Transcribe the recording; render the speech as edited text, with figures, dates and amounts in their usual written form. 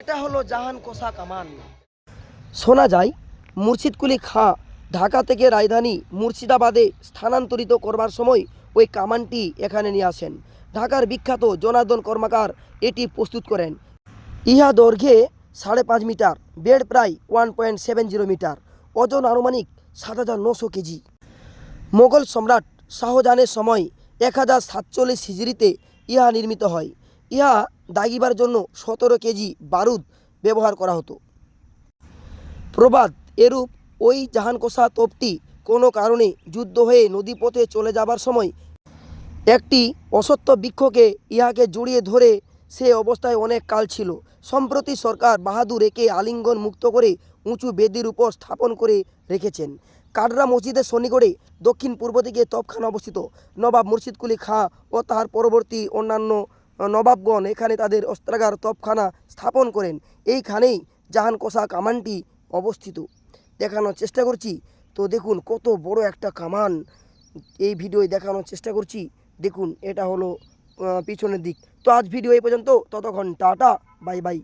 এটা হলো জাহান কোষা কামান। শোনা যায় মুর্শিদকুলি খাঁ ঢাকা থেকে রাজধানী মুর্শিদাবাদে স্থানান্তরিত করবার সময় ওই কামানটি এখানে নিয়ে আসেন। ঢাকার বিখ্যাত জনার্দন কর্মকার এটি প্রস্তুত করেন। ইহা দৈর্ঘ্যে 5.5 মিটার, বেড প্রায় 1.70 মিটার, ওজন আনুমানিক 7,900 কেজি। মোগল সম্রাট শাহজাহানের সময় 1047 হিজরিতে ইহা নির্মিত হয়। ইহা দাগিবার জন্য 17 কেজি বারুদ ব্যবহার করা হতো। প্রবাদ এরূপ ওই জাহানকোষা তোপটি কোনো কারণে যুদ্ধ হয়ে নদীপথে চলে যাবার সময় একটি অসত্য বৃক্ষকে ইহাকে জড়িয়ে ধরে সে অবস্থায় অনেক কাল ছিল। সম্প্রতি সরকার বাহাদুর একে আলিঙ্গন মুক্ত করে উঁচু বেদির উপর স্থাপন করে রেখেছেন। কাটরা মসজিদের সন্নিকটে দক্ষিণ পূর্ব দিকে তপখানা অবস্থিত। নবাব মুর্শিদকুলি খাঁ ও তাহার পরবর্তী অন্যান্য নবাবগণ এখানে তাদের অস্ত্রাগার তপখানা স্থাপন করেন। এইখানেই জাহানকোষা কামানটি অবস্থিত দেখানোর চেষ্টা করছি। তো দেখুন কত বড় একটা কামান, এই ভিডিওয় দেখানোর চেষ্টা করছি। দেখুন এটা হলো পিছনের দিক। তো আজ ভিডিও এই পর্যন্ত, ততক্ষণ টাটা, বাই বাই।